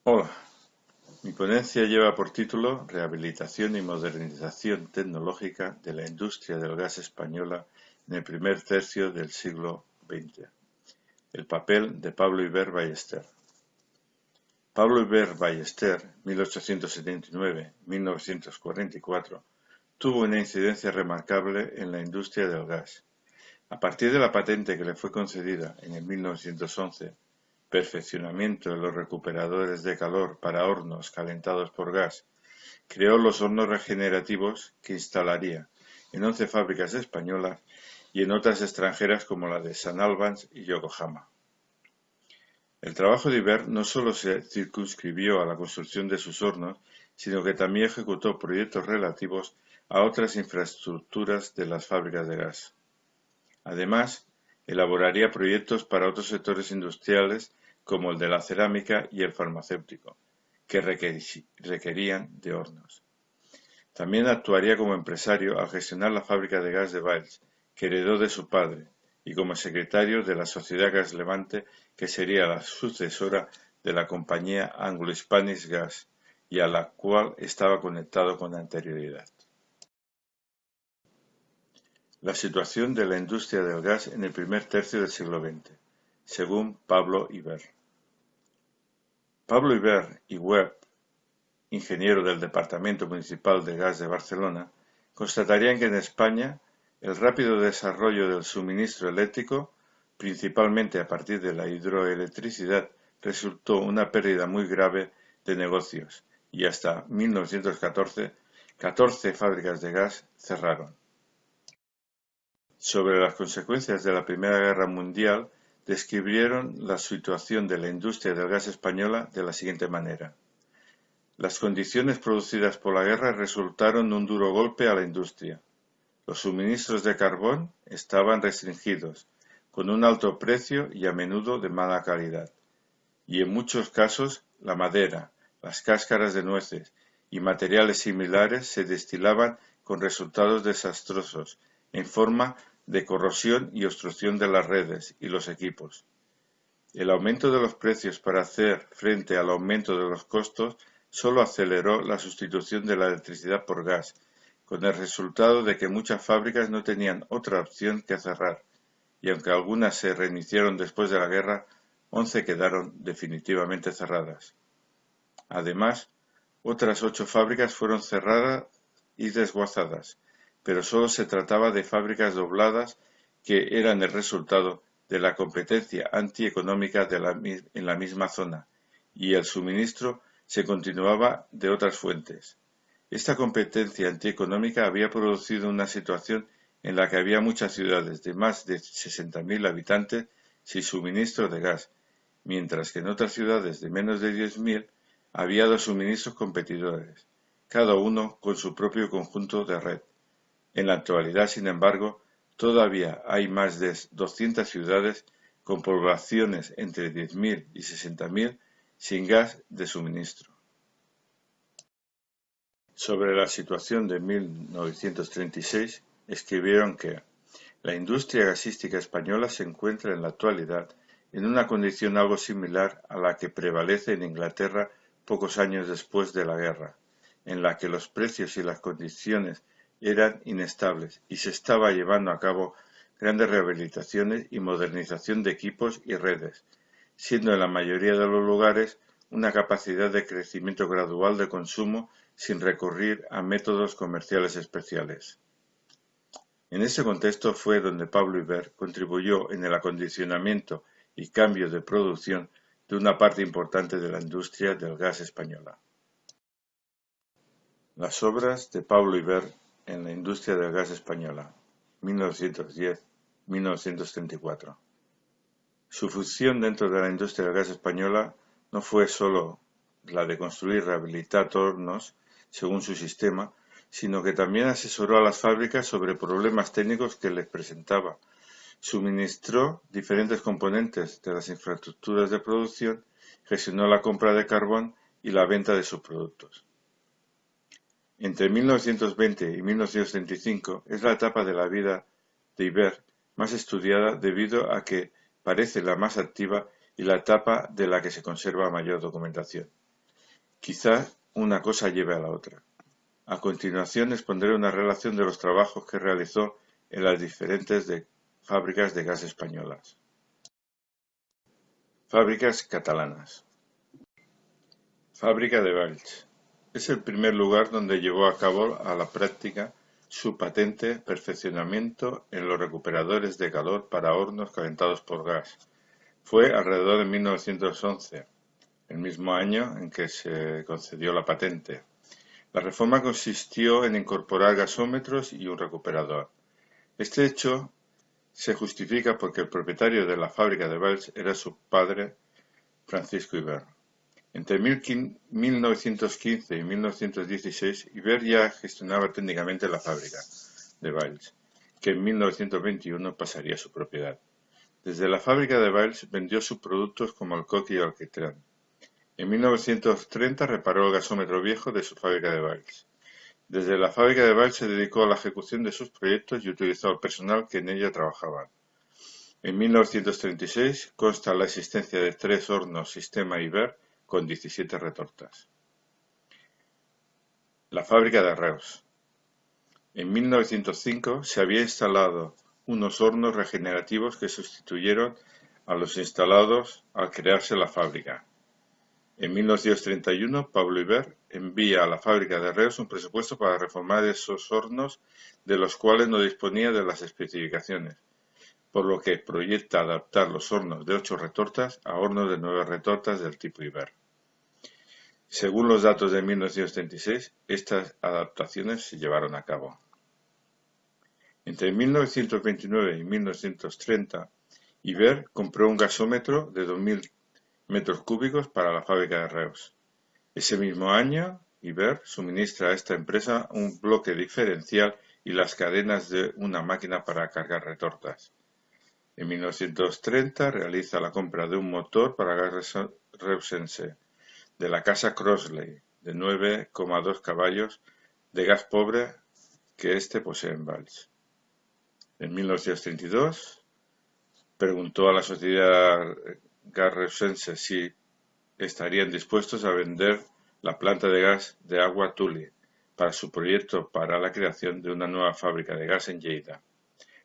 Hola, mi ponencia lleva por título Rehabilitación y modernización tecnológica de la industria del gas española en el primer tercio del siglo XX. El papel de Pablo Iber Ballester. Pablo Iber Ballester, 1879-1944, tuvo una incidencia remarcable en la industria del gas. A partir de la patente que le fue concedida en el 1911, perfeccionamiento de los recuperadores de calor para hornos calentados por gas, creó los hornos regenerativos que instalaría en 11 fábricas españolas y en otras extranjeras como la de St. Albans y Yokohama. El trabajo de Iber no solo se circunscribió a la construcción de sus hornos, sino que también ejecutó proyectos relativos a otras infraestructuras de las fábricas de gas. Además, elaboraría proyectos para otros sectores industriales como el de la cerámica y el farmacéutico, que requerían de hornos. También actuaría como empresario al gestionar la fábrica de gas de Valls, que heredó de su padre, y como secretario de la Sociedad Gas Levante, que sería la sucesora de la compañía Anglo-Spanish Gas, y a la cual estaba conectado con anterioridad. La situación de la industria del gas en el primer tercio del siglo XX, según Pablo Iber. Pablo Iber y Webb, ingeniero del Departamento Municipal de Gas de Barcelona, constatarían que en España el rápido desarrollo del suministro eléctrico, principalmente a partir de la hidroelectricidad, resultó una pérdida muy grave de negocios y hasta 1914, 14 fábricas de gas cerraron. Sobre las consecuencias de la Primera Guerra Mundial, describieron la situación de la industria del gas española de la siguiente manera. Las condiciones producidas por la guerra resultaron un duro golpe a la industria. Los suministros de carbón estaban restringidos, con un alto precio y a menudo de mala calidad. Y en muchos casos, la madera, las cáscaras de nueces y materiales similares se destilaban con resultados desastrosos, en forma de corrosión y obstrucción de las redes y los equipos. El aumento de los precios para hacer frente al aumento de los costos solo aceleró la sustitución de la electricidad por gas, con el resultado de que muchas fábricas no tenían otra opción que cerrar, y aunque algunas se reiniciaron después de la guerra, 11 quedaron definitivamente cerradas. Además, otras 8 fábricas fueron cerradas y desguazadas, pero solo se trataba de fábricas dobladas que eran el resultado de la competencia antieconómica en la misma zona, y el suministro se continuaba de otras fuentes. Esta competencia antieconómica había producido una situación en la que había muchas ciudades de más de 60.000 habitantes sin suministro de gas, mientras que en otras ciudades de menos de 10.000 había dos suministros competidores, cada uno con su propio conjunto de red. En la actualidad, sin embargo, todavía hay más de 200 ciudades con poblaciones entre 10.000 y 60.000 sin gas de suministro. Sobre la situación de 1936, escribieron que la industria gasística española se encuentra en la actualidad en una condición algo similar a la que prevalece en Inglaterra pocos años después de la guerra, en la que los precios y las condiciones eran inestables y se estaba llevando a cabo grandes rehabilitaciones y modernización de equipos y redes, siendo en la mayoría de los lugares una capacidad de crecimiento gradual de consumo sin recurrir a métodos comerciales especiales. En ese contexto fue donde Pablo Iber contribuyó en el acondicionamiento y cambio de producción de una parte importante de la industria del gas española. Las obras de Pablo Iber en la industria del gas española, 1910-1934. Su función dentro de la industria del gas española no fue sólo la de construir y rehabilitar hornos según su sistema, sino que también asesoró a las fábricas sobre problemas técnicos que les presentaba, suministró diferentes componentes de las infraestructuras de producción, gestionó la compra de carbón y la venta de sus productos. Entre 1920 y 1935 es la etapa de la vida de Iber más estudiada debido a que parece la más activa y la etapa de la que se conserva mayor documentación. Quizá una cosa lleve a la otra. A continuación expondré una relación de los trabajos que realizó en las diferentes fábricas de gas españolas. Fábricas catalanas. Fábrica de Valls. Es el primer lugar donde llevó a cabo a la práctica su patente perfeccionamiento en los recuperadores de calor para hornos calentados por gas. Fue alrededor de 1911, el mismo año en que se concedió la patente. La reforma consistió en incorporar gasómetros y un recuperador. Este hecho se justifica porque el propietario de la fábrica de Valls era su padre, Francisco Iber. Entre 1915 y 1916, Iber ya gestionaba técnicamente la fábrica de Valls, que en 1921 pasaría a su propiedad. Desde la fábrica de Valls vendió subproductos como alcoque y alquitrán. En 1930 reparó el gasómetro viejo de su fábrica de Valls. Desde la fábrica de Valls se dedicó a la ejecución de sus proyectos y utilizó al personal que en ella trabajaba. En 1936 consta la existencia de 3 hornos sistema Iber con 17 retortas. La fábrica de Reus. En 1905 se había instalado unos hornos regenerativos que sustituyeron a los instalados al crearse la fábrica. En 1931, Pablo Iber envía a la fábrica de Reus un presupuesto para reformar esos hornos de los cuales no disponía de las especificaciones, por lo que proyecta adaptar los hornos de 8 retortas a hornos de 9 retortas del tipo Iber. Según los datos de 1936, estas adaptaciones se llevaron a cabo. Entre 1929 y 1930, Iber compró un gasómetro de 2.000 metros cúbicos para la fábrica de Reus. Ese mismo año, Iber suministra a esta empresa un bloque diferencial y las cadenas de una máquina para cargar retortas. En 1930 realiza la compra de un motor para gas reusense de la casa Crossley de 9,2 caballos de gas pobre que éste posee en Valls. En 1932 preguntó a la sociedad gas reusense si estarían dispuestos a vender la planta de gas de agua Tule para su proyecto para la creación de una nueva fábrica de gas en Lleida.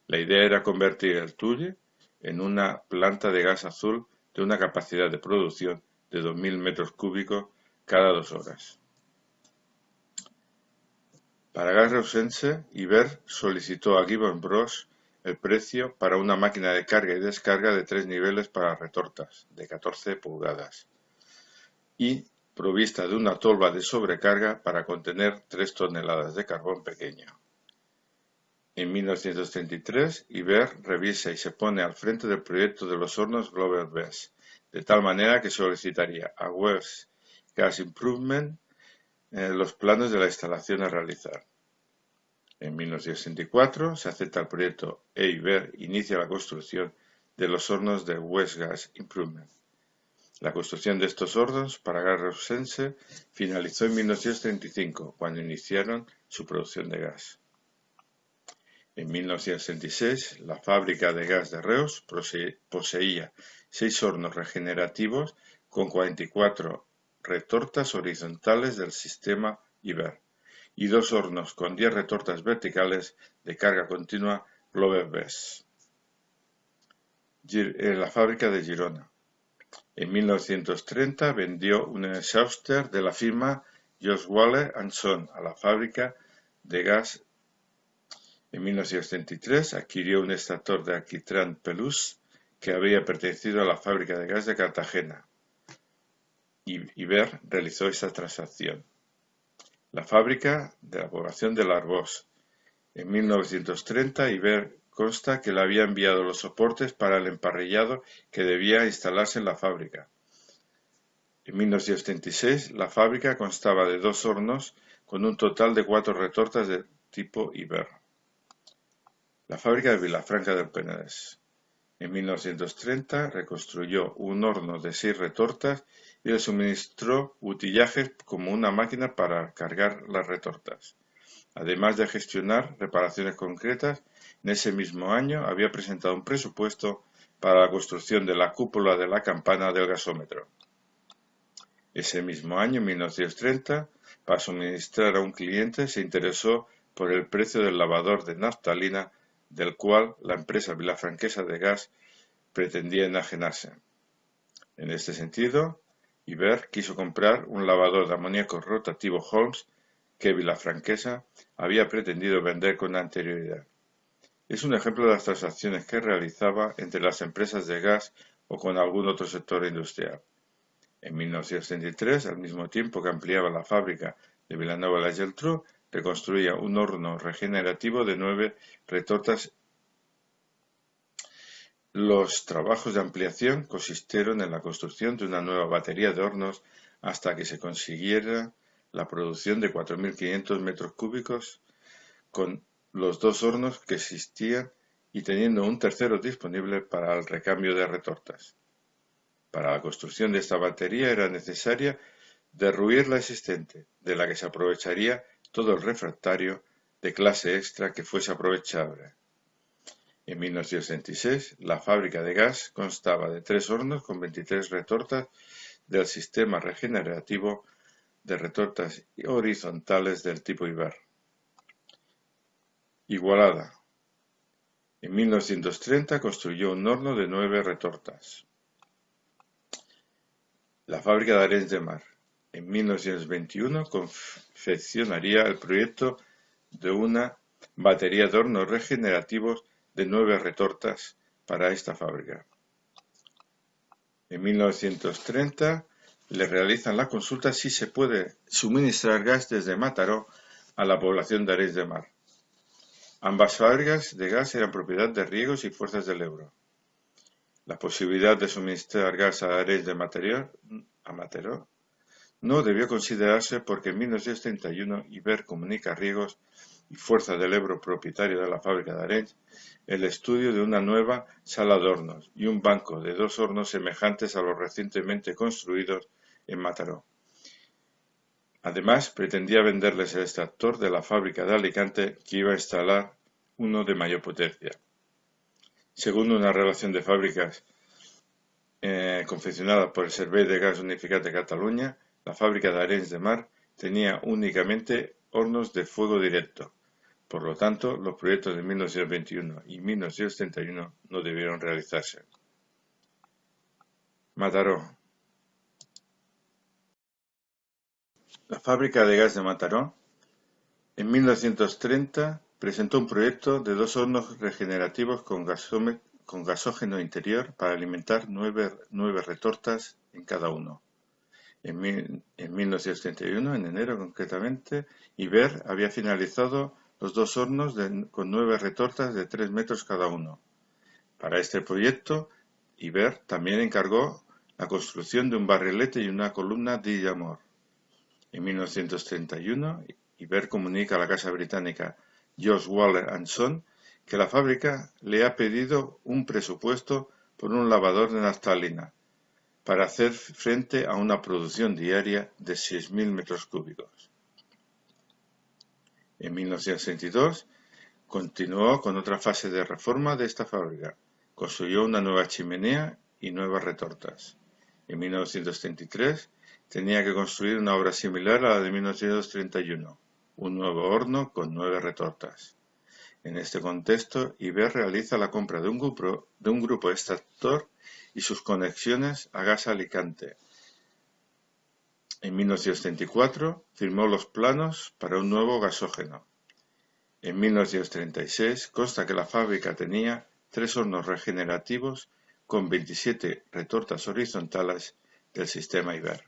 La idea era convertir el Tule en una planta de gas azul de una capacidad de producción de 2.000 metros cúbicos cada 2 horas. Para gas reusense, Iber solicitó a Gibbon Bros el precio para una máquina de carga y descarga de 3 niveles para retortas de 14 pulgadas y provista de una tolva de sobrecarga para contener 3 toneladas de carbón pequeño. En 1933, Iber revisa y se pone al frente del proyecto de los hornos Glover Best, de tal manera que solicitaría a West Gas Improvement los planos de la instalación a realizar. En 1964 se acepta el proyecto e Iber inicia la construcción de los hornos de West Gas Improvement. La construcción de estos hornos para gas reusense finalizó en 1935, cuando iniciaron su producción de gas. En 1966, la fábrica de gas de Reus poseía 6 hornos regenerativos con 44 retortas horizontales del sistema Iber y 2 hornos con 10 retortas verticales de carga continua Glover Best. La fábrica de Girona. En 1930 vendió un exhauster de la firma Josh Waller & Son a la fábrica de gas. En 1973 adquirió un extractor de alquitrán Pelús que había pertenecido a la fábrica de gas de Cartagena. Iber realizó esa transacción. La fábrica de la población de Arbós. En 1930 Iber consta que le había enviado los soportes para el emparrillado que debía instalarse en la fábrica. En 1936 la fábrica constaba de 2 hornos con un total de 4 retortas de tipo Iber. La fábrica de Vilafranca del Penedès. En 1930 reconstruyó un horno de 6 retortas y le suministró utillajes como una máquina para cargar las retortas. Además de gestionar reparaciones concretas, en ese mismo año había presentado un presupuesto para la construcción de la cúpula de la campana del gasómetro. Ese mismo año, en 1930, para suministrar a un cliente, se interesó por el precio del lavador de naftalina, del cual la empresa vilafranquesa de gas pretendía enajenarse. En este sentido, Iber quiso comprar un lavador de amoníaco rotativo Holmes que Vilafranquesa había pretendido vender con anterioridad. Es un ejemplo de las transacciones que realizaba entre las empresas de gas o con algún otro sector industrial. En 1933, al mismo tiempo que ampliaba la fábrica de Vilanova-la-Geltrú, reconstruía un horno regenerativo de 9 retortas. Los trabajos de ampliación consistieron en la construcción de una nueva batería de hornos hasta que se consiguiera la producción de 4.500 metros cúbicos con los dos hornos que existían y teniendo un tercero disponible para el recambio de retortas. Para la construcción de esta batería era necesaria derruir la existente, de la que se aprovecharía todo el refractario de clase extra que fuese aprovechable. En 1966, la fábrica de gas constaba de 3 hornos con 23 retortas del sistema regenerativo de retortas horizontales del tipo Iber. Igualada. En 1930 construyó un horno de 9 retortas. La fábrica de Arenys de Mar. En 1921 confeccionaría el proyecto de una batería de hornos regenerativos de 9 retortas para esta fábrica. En 1930 le realizan la consulta si se puede suministrar gas desde Mataró a la población de Arenys de Mar. Ambas fábricas de gas eran propiedad de Riegos y Fuerzas del Ebro. La posibilidad de suministrar gas a Arenys de Mataró no debió considerarse porque en 1931 Iber comunica a Riegos y Fuerza del Ebro, propietario de la fábrica de Arenys, el estudio de una nueva sala de hornos y un banco de 2 hornos semejantes a los recientemente construidos en Mataró. Además, pretendía venderles el extractor de la fábrica de Alicante, que iba a instalar uno de mayor potencia. Según una relación de fábricas confeccionada por el Servei de Gas Unificat de Cataluña, la fábrica de Arenys de Mar tenía únicamente hornos de fuego directo. Por lo tanto, los proyectos de 1921 y 1931 no debieron realizarse. Mataró. La fábrica de gas de Mataró, en 1930, presentó un proyecto de 2 hornos regenerativos con gasógeno interior para alimentar 9 retortas en cada uno. En 1931, en enero concretamente, Iber había finalizado los 2 hornos con 9 retortas de 3 metros cada uno. Para este proyecto, Iber también encargó la construcción de un barrilete y una columna Dillamore. En 1931, Iber comunica a la casa británica George Waller & Son que la fábrica le ha pedido un presupuesto por un lavador de naftalina para hacer frente a una producción diaria de 6.000 metros cúbicos. En 1962 continuó con otra fase de reforma de esta fábrica. Construyó una nueva chimenea y nuevas retortas. En 1933 tenía que construir una obra similar a la de 1931, un nuevo horno con 9 retortas. En este contexto, Iber realiza la compra de un grupo extractor y sus conexiones a Gas Alicante. En 1934 firmó los planos para un nuevo gasógeno. En 1936 consta que la fábrica tenía 3 hornos regenerativos con 27 retortas horizontales del sistema Iber.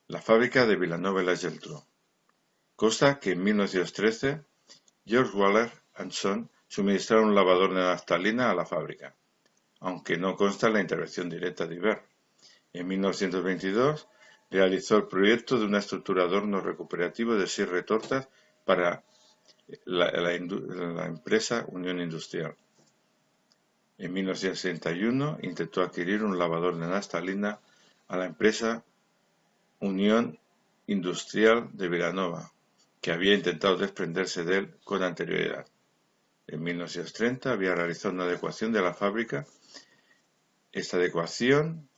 La fábrica de Vilanova-la-Geltrú. Consta que en 1913 George Waller & Son suministraron un lavador de naftalina a la fábrica, aunque no consta la intervención directa de Iber. En 1922 realizó el proyecto de una estructura de horno recuperativo de 6 retortas para la empresa Unión Industrial. En 1961 intentó adquirir un lavador de naftalina a la empresa Unión Industrial de Vilanova, que había intentado desprenderse de él con anterioridad. En 1930 había realizado una adecuación de la fábrica. Esta adecuación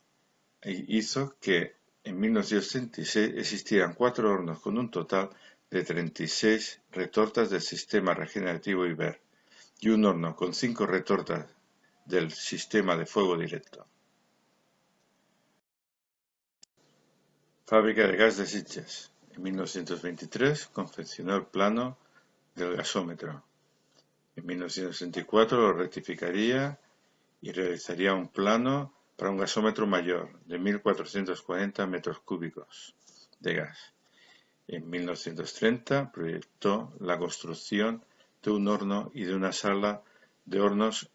hizo que en 1936 existían 4 hornos con un total de 36 retortas del sistema regenerativo Iber y un horno con 5 retortas del sistema de fuego directo. Fábrica de gas de Sitges. En 1923 confeccionó el plano del gasómetro. En 1964 lo rectificaría y realizaría un plano para un gasómetro mayor de 1440 metros cúbicos de gas. En 1930 proyectó la construcción de un horno y de una sala de hornos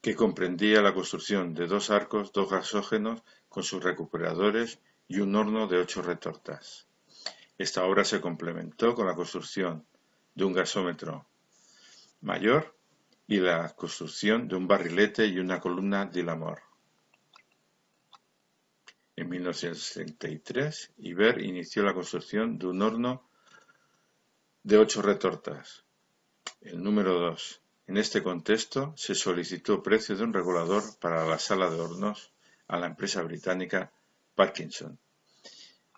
que comprendía la construcción de 2 arcos, 2 gasógenos con sus recuperadores y un horno de 8 retortas. Esta obra se complementó con la construcción de un gasómetro mayor y la construcción de un barrilete y una columna Dylamore. En 1933, Iber inició la construcción de un horno de 8 retortas, el número 2. En este contexto, se solicitó precio de un regulador para la sala de hornos a la empresa británica Parkinson.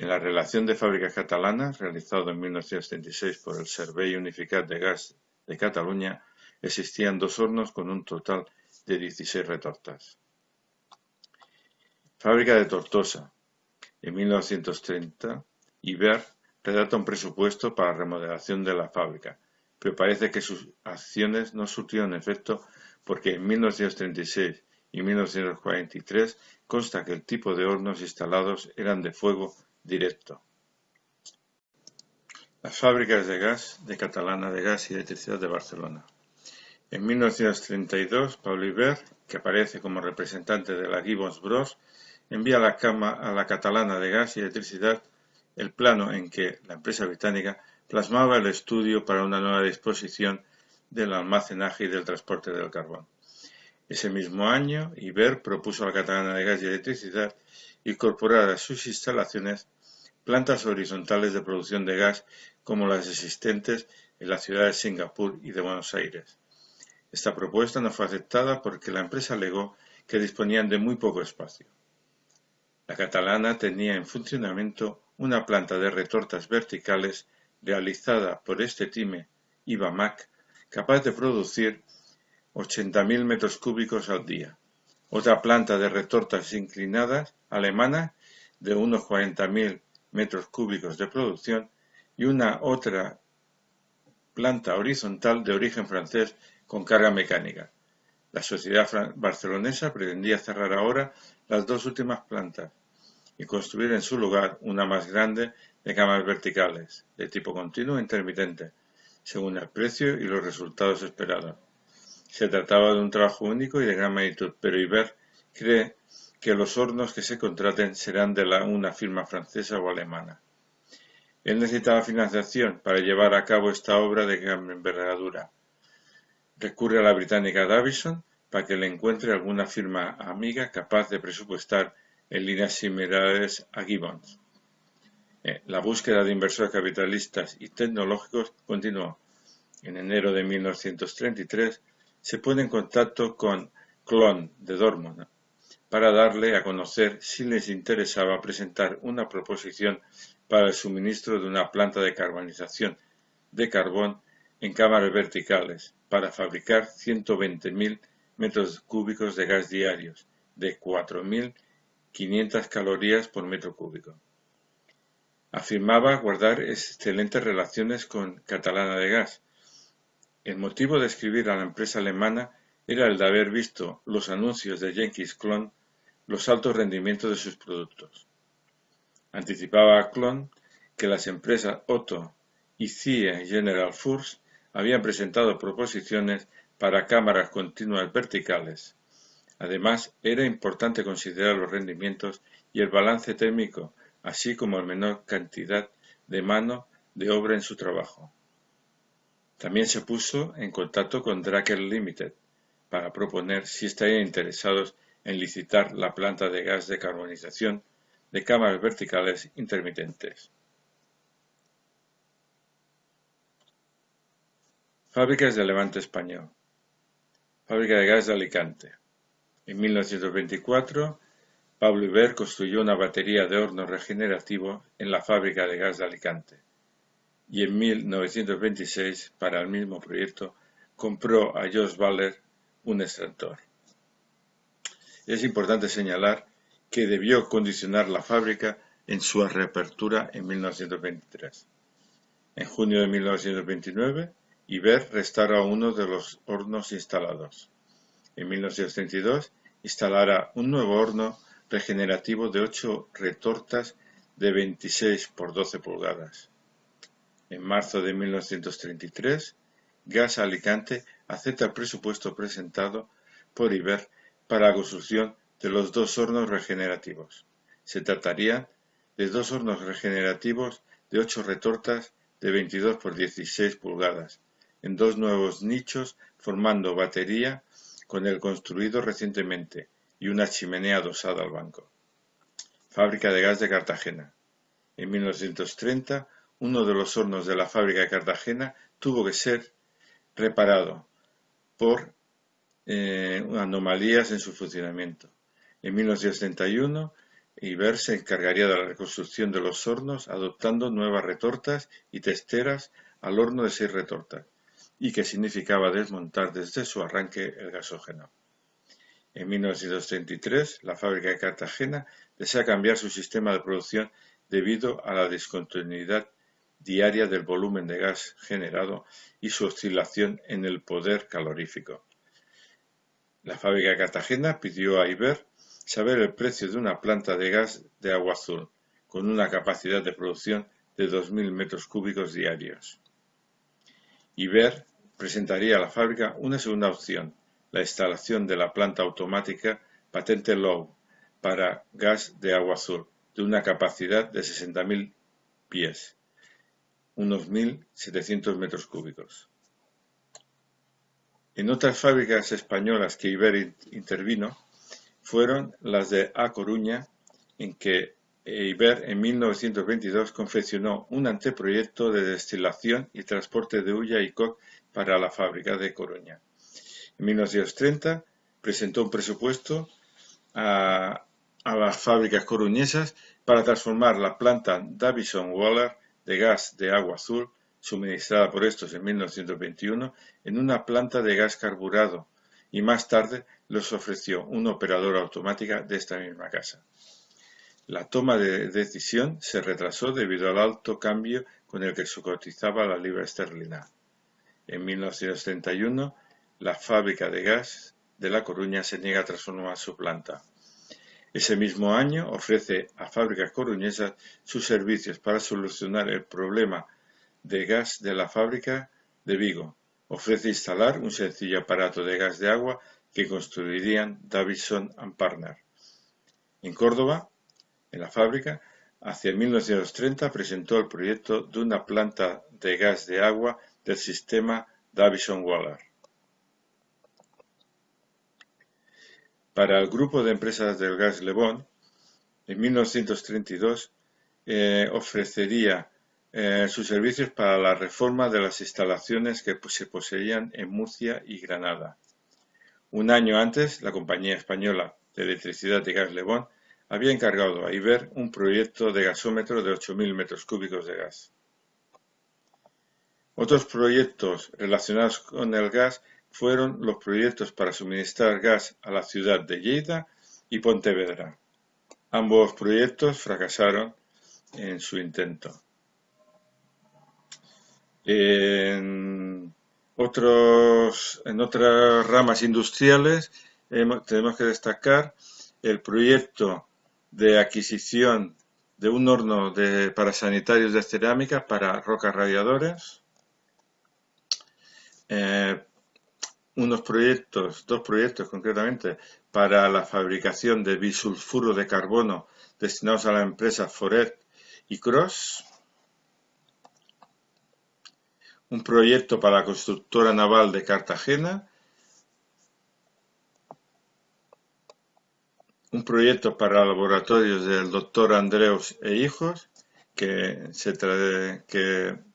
En la relación de fábricas catalanas, realizado en 1936 por el Servei Unificat de Gas de Cataluña, existían 2 hornos con un total de 16 retortas. Fábrica de Tortosa. En 1930, Iber redacta un presupuesto para la remodelación de la fábrica, pero parece que sus acciones no surtieron efecto porque en 1936 y 1943 consta que el tipo de hornos instalados eran de fuego directo. Las fábricas de gas de Catalana de Gas y Electricidad de Barcelona. En 1932, Pablo Iber, que aparece como representante de la Gibbons Bros, envía a la Catalana de Gas y Electricidad el plano en que la empresa británica plasmaba el estudio para una nueva disposición del almacenaje y del transporte del carbón. Ese mismo año, Iber propuso a la Catalana de Gas y Electricidad incorporar a sus instalaciones plantas horizontales de producción de gas como las existentes en las ciudades de Singapur y de Buenos Aires. Esta propuesta no fue aceptada porque la empresa alegó que disponían de muy poco espacio. La catalana tenía en funcionamiento una planta de retortas verticales realizada por este time Ibamac, capaz de producir 80.000 metros cúbicos al día. Otra planta de retortas inclinadas alemana de unos 40.000 metros cúbicos de producción y una otra planta horizontal de origen francés con carga mecánica. La sociedad barcelonesa pretendía cerrar ahora las 2 últimas plantas y construir en su lugar una más grande de cámaras verticales, de tipo continuo e intermitente, según el precio y los resultados esperados. Se trataba de un trabajo único y de gran magnitud, pero Iber cree que los hornos que se contraten serán de una firma francesa o alemana. Él necesitaba financiación para llevar a cabo esta obra de gran envergadura. Recurre a la británica Davison para que le encuentre alguna firma amiga capaz de presupuestar en líneas similares a Gibbons. La búsqueda de inversores capitalistas y tecnológicos continuó. En enero de 1933 se pone en contacto con Clon de Dortmund para darle a conocer si les interesaba presentar una proposición para el suministro de una planta de carbonización de carbón en cámaras verticales para fabricar 120.000 metros cúbicos de gas diarios, de 4.500 calorías por metro cúbico. Afirmaba guardar excelentes relaciones con Catalana de Gas. El motivo de escribir a la empresa alemana era el de haber visto los anuncios de Jenkins Clon los altos rendimientos de sus productos. Anticipaba a Clon que las empresas Otto y CIE General Furs habían presentado proposiciones para cámaras continuas verticales. Además, era importante considerar los rendimientos y el balance térmico, así como la menor cantidad de mano de obra en su trabajo. También se puso en contacto con Dracker Limited para proponer si estarían interesados en licitar la planta de gas de carbonización de cámaras verticales intermitentes. Fábricas de Levante español. Fábrica de gas de Alicante. En 1924, Pablo Iber construyó una batería de hornos regenerativos en la fábrica de gas de Alicante y en 1926, para el mismo proyecto, compró a Jost Baller un extractor. Es importante señalar que debió condicionar la fábrica en su reapertura en 1923. En junio de 1929, Iber restauró uno de los hornos instalados. En 1932 instalará un nuevo horno regenerativo de 8 retortas de 26 por 12 pulgadas. En marzo de 1933, Gas Alicante acepta el presupuesto presentado por Iber para la construcción de los dos hornos regenerativos. Se trataría de dos hornos regenerativos de 8 retortas de 22 por 16 pulgadas, en dos nuevos nichos formando batería con el construido recientemente y una chimenea adosada al banco. Fábrica de gas de Cartagena. En 1930, uno de los hornos de la fábrica de Cartagena tuvo que ser reparado por anomalías en su funcionamiento. En 1931, Iber se encargaría de la reconstrucción de los hornos adoptando nuevas retortas y testeras al horno de 6 retortas, y que significaba desmontar desde su arranque el gasógeno. En 1933, la fábrica de Cartagena desea cambiar su sistema de producción debido a la discontinuidad diaria del volumen de gas generado y su oscilación en el poder calorífico. La fábrica de Cartagena pidió a Iber saber el precio de una planta de gas de agua azul, con una capacidad de producción de 2.000 metros cúbicos diarios. Iber presentaría a la fábrica una segunda opción, la instalación de la planta automática patente Low para gas de agua azul, de una capacidad de 60.000 pies, unos 1.700 metros cúbicos. En otras fábricas españolas que Iber intervino fueron las de A Coruña, en que Iber en 1922 confeccionó un anteproyecto de destilación y transporte de hulla y coke para la fábrica de Coruña. En 1930 presentó un presupuesto a las fábricas coruñesas para transformar la planta Davison-Waller de gas de agua azul, suministrada por estos en 1921, en una planta de gas carburado, y más tarde les ofreció una operadora automática de esta misma casa. La toma de decisión se retrasó debido al alto cambio con el que se cotizaba la libra esterlina. En 1931, la fábrica de gas de La Coruña se niega a transformar su planta. Ese mismo año ofrece a fábricas coruñesas sus servicios para solucionar el problema de gas de la fábrica de Vigo. Ofrece instalar un sencillo aparato de gas de agua que construirían Davison & Partners. En Córdoba, en la fábrica, hacia 1930 presentó el proyecto de una planta de gas de agua del sistema Davison-Waller. Para el grupo de empresas del gas Lebón, en 1932 ofrecería sus servicios para la reforma de las instalaciones que se poseían en Murcia y Granada. Un año antes, la compañía española de electricidad y gas Lebón había encargado a Iber un proyecto de gasómetro de 8.000 metros cúbicos de gas. Otros proyectos relacionados con el gas fueron los proyectos para suministrar gas a la ciudad de Lleida y Pontevedra. Ambos proyectos fracasaron en su intento. En otras ramas industriales tenemos que destacar el proyecto de adquisición de un horno para sanitarios de cerámica para rocas radiadores. Dos proyectos concretamente para la fabricación de bisulfuro de carbono destinados a la empresa Foret y Cross. Un proyecto para la constructora naval de Cartagena. Un proyecto para laboratorios del Dr. Andreus e Hijos, que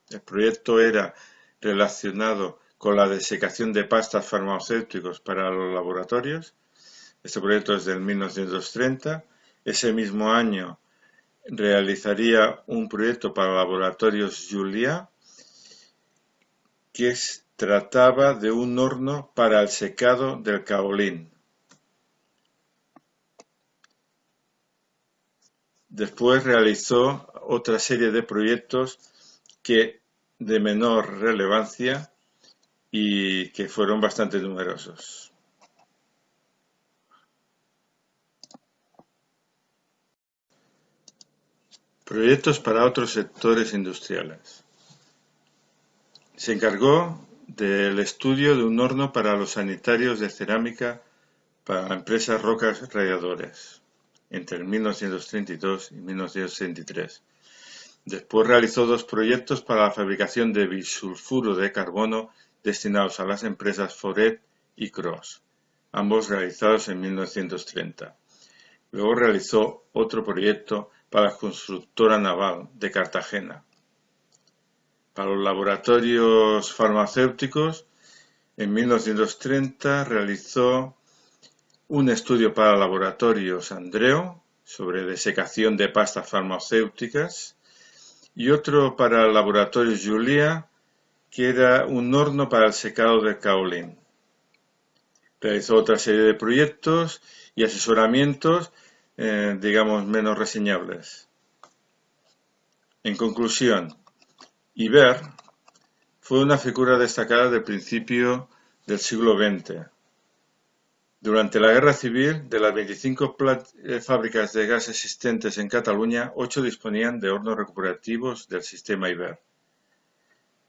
el proyecto era relacionado con la desecación de pastas farmacéuticos para los laboratorios. Este proyecto es del 1930. Ese mismo año realizaría un proyecto para Laboratorios Julià que trataba de un horno para el secado del caolín. Después realizó otra serie de proyectos de menor relevancia y que fueron bastante numerosos. Proyectos para otros sectores industriales. Se encargó del estudio de un horno para los sanitarios de cerámica para la empresa Rocas Radiadores entre 1932 y 1963. Después realizó dos proyectos para la fabricación de bisulfuro de carbono destinados a las empresas Foret y Cross, ambos realizados en 1930. Luego realizó otro proyecto para la constructora naval de Cartagena. Para los laboratorios farmacéuticos, en 1930 realizó un estudio para laboratorios Andreu sobre desecación de pastas farmacéuticas y otro para laboratorios Julià, que era un horno para el secado del caolín. Realizó otra serie de proyectos y asesoramientos, digamos, menos reseñables. En conclusión, Ibert fue una figura destacada del principio del siglo XX. Durante la Guerra Civil, de las 25 fábricas de gas existentes en Cataluña, 8 disponían de hornos recuperativos del sistema Ibert.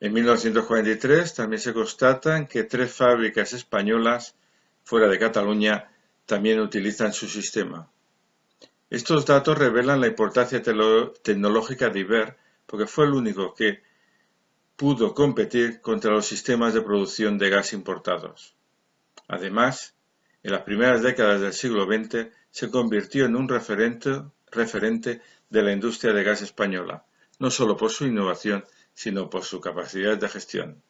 En 1943 también se constatan que 3 fábricas españolas fuera de Cataluña también utilizan su sistema. Estos datos revelan la importancia tecnológica de Ibert porque fue el único que pudo competir contra los sistemas de producción de gas importados. Además, en las primeras décadas del siglo XX se convirtió en un referente de la industria de gas española, no solo por su innovación, sino por su capacidad de gestión.